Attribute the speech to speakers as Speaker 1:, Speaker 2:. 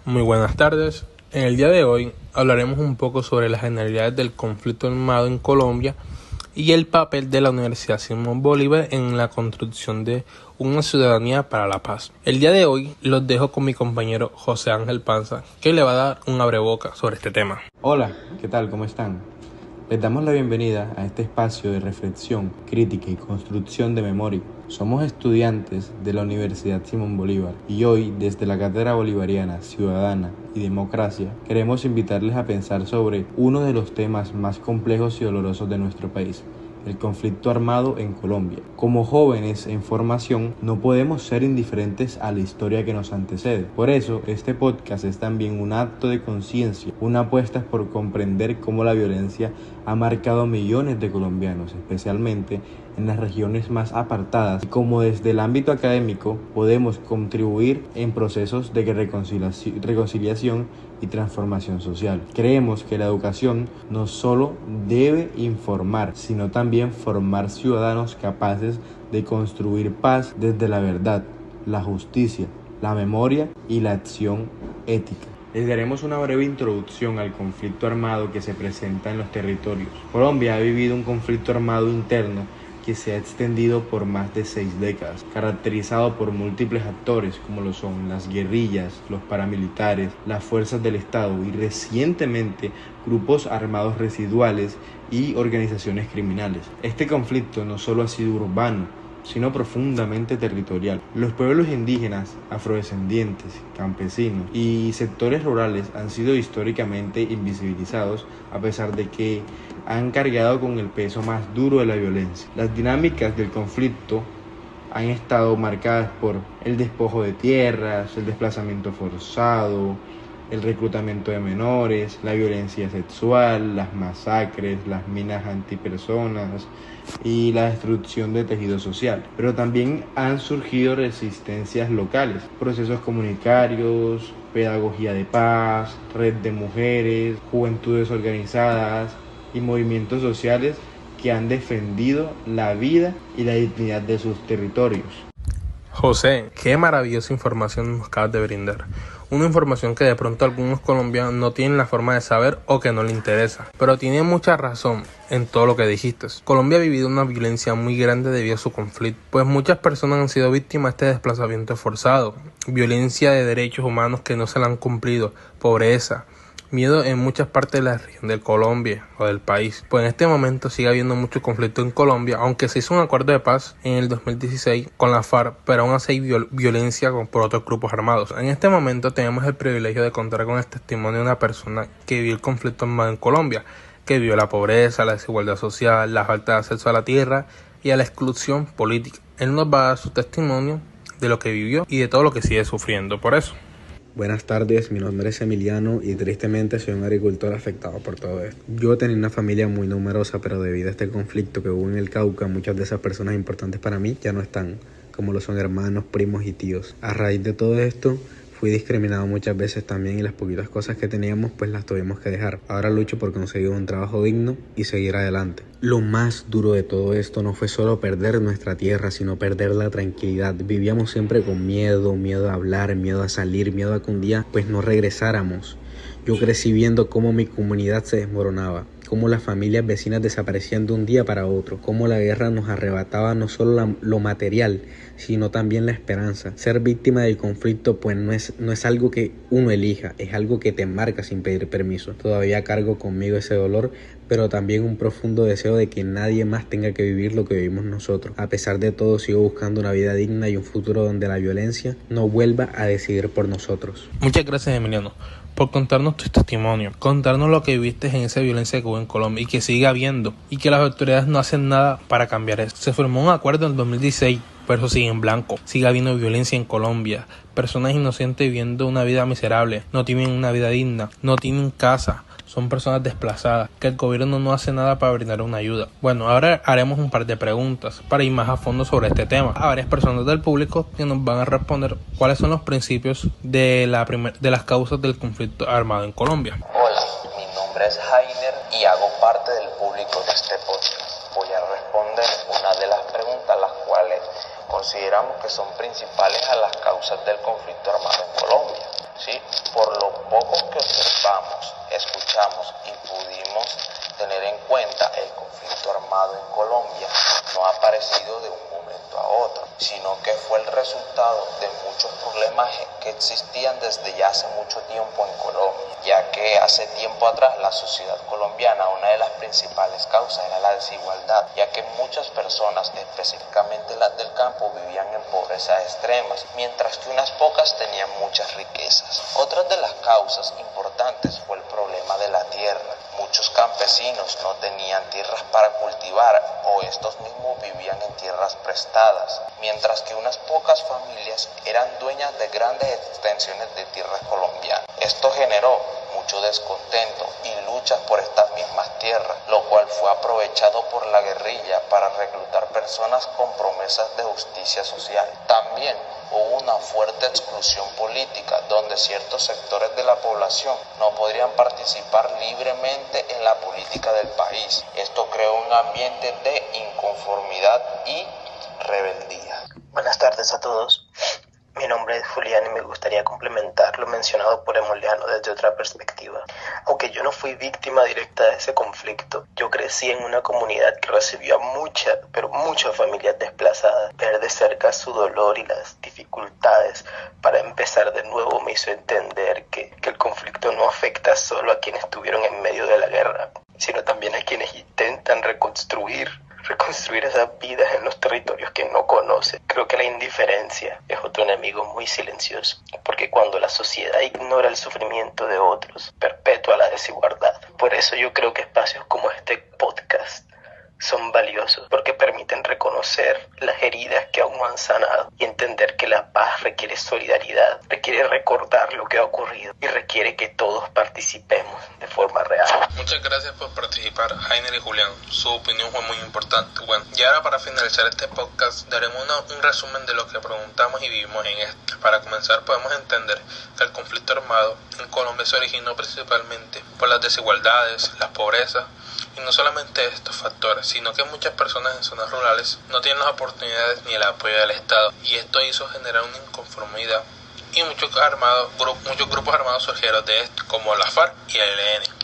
Speaker 1: Muy buenas tardes. En el día de hoy hablaremos un poco sobre las generalidades del conflicto armado en Colombia y el papel de la Universidad Simón Bolívar en la construcción de una ciudadanía para la paz. El día de hoy los dejo con mi compañero José Ángel Panza, que le va a dar un abrebocas sobre este tema.
Speaker 2: Hola, ¿qué tal? ¿Cómo están? Les damos la bienvenida a este espacio de reflexión, crítica y construcción de memoria. Somos estudiantes de la Universidad Simón Bolívar y hoy, desde la Cátedra Bolivariana, Ciudadana y Democracia, queremos invitarles a pensar sobre uno de los temas más complejos y dolorosos de nuestro país: el conflicto armado en Colombia. Como jóvenes en formación, no podemos ser indiferentes a la historia que nos antecede. Por eso, este podcast es también un acto de conciencia, una apuesta por comprender cómo la violencia ha marcado a millones de colombianos, especialmente en las regiones más apartadas, y cómo desde el ámbito académico podemos contribuir en procesos de reconciliación y transformación social. Creemos que la educación no solo debe informar, sino también formar ciudadanos capaces de construir paz desde la verdad, la justicia, la memoria y la acción ética. Les daremos una breve introducción al conflicto armado que se presenta en los territorios. Colombia ha vivido un conflicto armado interno que se ha extendido por más de 6 décadas, caracterizado por múltiples actores como lo son las guerrillas, los paramilitares, las fuerzas del Estado y recientemente grupos armados residuales y organizaciones criminales. Este conflicto no solo ha sido urbano, sino profundamente territorial. Los pueblos indígenas, afrodescendientes, campesinos y sectores rurales han sido históricamente invisibilizados, a pesar de que han cargado con el peso más duro de la violencia. Las dinámicas del conflicto han estado marcadas por el despojo de tierras, el desplazamiento forzado, el reclutamiento de menores, la violencia sexual, las masacres, las minas antipersonas y la destrucción de tejido social. Pero también han surgido resistencias locales, procesos comunitarios, pedagogía de paz, red de mujeres, juventudes organizadas y movimientos sociales que han defendido la vida y la dignidad de sus territorios.
Speaker 1: José, qué maravillosa información nos acabas de brindar. Una información que de pronto algunos colombianos no tienen la forma de saber o que no les interesa. Pero tiene mucha razón en todo lo que dijiste. Colombia ha vivido una violencia muy grande debido a su conflicto, pues muchas personas han sido víctimas de este desplazamiento forzado, violencia de derechos humanos que no se le han cumplido, pobreza, miedo en muchas partes de la región de Colombia o del país. Pues en este momento sigue habiendo mucho conflicto en Colombia, aunque se hizo un acuerdo de paz en el 2016 con la FARC, pero aún así hay violencia por otros grupos armados. En este momento tenemos el privilegio de contar con el testimonio de una persona que vivió el conflicto armado en Colombia, que vivió la pobreza, la desigualdad social, la falta de acceso a la tierra y a la exclusión política. Él nos va a dar su testimonio de lo que vivió y de todo lo que sigue sufriendo por eso.
Speaker 3: Buenas tardes, mi nombre es Emiliano y tristemente soy un agricultor afectado por todo esto. Yo tenía una familia muy numerosa, pero debido a este conflicto que hubo en el Cauca, muchas de esas personas importantes para mí ya no están, como lo son hermanos, primos y tíos. A raíz de todo esto, fui discriminado muchas veces también y las poquitas cosas que teníamos pues las tuvimos que dejar. Ahora lucho por conseguir un trabajo digno y seguir adelante. Lo más duro de todo esto no fue solo perder nuestra tierra, sino perder la tranquilidad. Vivíamos siempre con miedo a hablar, miedo a salir, miedo a que un día pues no regresáramos. Yo crecí viendo cómo mi comunidad se desmoronaba, cómo las familias vecinas desaparecían de un día para otro, cómo la guerra nos arrebataba no solo lo material, sino también la esperanza. Ser víctima del conflicto pues no es algo que uno elija, es algo que te marca sin pedir permiso. Todavía cargo conmigo ese dolor, pero también un profundo deseo de que nadie más tenga que vivir lo que vivimos nosotros. A pesar de todo, sigo buscando una vida digna y un futuro donde la violencia no vuelva a decidir por nosotros.
Speaker 1: Muchas gracias, Emiliano, por contarnos tu testimonio, contarnos lo que viviste en esa violencia que hubo en Colombia y que sigue habiendo, y que las autoridades no hacen nada para cambiar eso. Se formó un acuerdo en el 2016, pero eso sigue en blanco. Sigue habiendo violencia en Colombia, personas inocentes viviendo una vida miserable, no tienen una vida digna, no tienen casa, son personas desplazadas, que el gobierno no hace nada para brindar una ayuda. Bueno, ahora haremos un par de preguntas para ir más a fondo sobre este tema. A varias personas del público que nos van a responder cuáles son los principios de las causas del conflicto armado en Colombia.
Speaker 4: Hola, mi nombre es Jainer y hago parte del público de este podcast. Voy a responder una de las preguntas las cuales consideramos que son principales a las causas del conflicto armado en Colombia. ¿sí? Por lo poco que observamos, escuchamos y pudimos tener en cuenta, el conflicto armado en Colombia no ha aparecido de un momento a otro, sino que fue el resultado de muchos problemas que existían desde ya hace mucho tiempo en Colombia, ya que hace tiempo atrás la sociedad colombiana, una de las principales causas era la desigualdad, ya que muchas personas, específicamente las del campo, vivían en pobreza extremas, mientras que unas pocas tenían muchas riquezas. Otra de las causas importantes fue el problema de la tierra. Muchos campesinos no tenían tierras para cultivar o estos mismos vivían en tierras prestadas, mientras que unas pocas familias eran dueñas de grandes extensiones de tierras colombianas. Esto generó mucho descontento y luchas por estas mismas tierras, lo cual fue aprovechado por la guerrilla para reclutar personas con promesas de justicia social. También hubo una fuerte exclusión política, donde ciertos sectores de la población no podrían participar libremente en la política del país. Esto creó un ambiente de inconformidad y rebeldía.
Speaker 5: Buenas tardes a todos. Mi nombre es Julián y me gustaría complementar lo mencionado por Emiliano desde otra perspectiva. Aunque yo no fui víctima directa de ese conflicto, yo crecí en una comunidad que recibió a muchas familias desplazadas. Ver de cerca su dolor y las dificultades para empezar de nuevo me hizo entender que el conflicto no afecta solo a quienes estuvieron en medio de la guerra, sino también a quienes intentan reconstruir esas vidas en los territorios que no conocen. Creo que la indiferencia es otro enemigo muy silencioso, porque cuando la sociedad ignora el sufrimiento de otros, perpetúa la desigualdad. Por eso yo creo que espacios como este podcast son valiosos, porque permiten reconocer las heridas que aún no han sanado y entender que la paz requiere solidaridad, requiere recordar lo que ha ocurrido y requiere que todos participemos de forma real.
Speaker 1: Muchas gracias por participar, Heiner y Julián. Su opinión fue muy importante. Bueno, y ahora para finalizar este podcast daremos un resumen de lo que preguntamos y vivimos en esto. Para comenzar, podemos entender que el conflicto armado en Colombia se originó principalmente por las desigualdades, la pobreza, y no solamente estos factores, sino que muchas personas en zonas rurales no tienen las oportunidades ni el apoyo del Estado, y esto hizo generar una inconformidad y muchos grupos armados surgieron de esto, como la FARC y el ELN.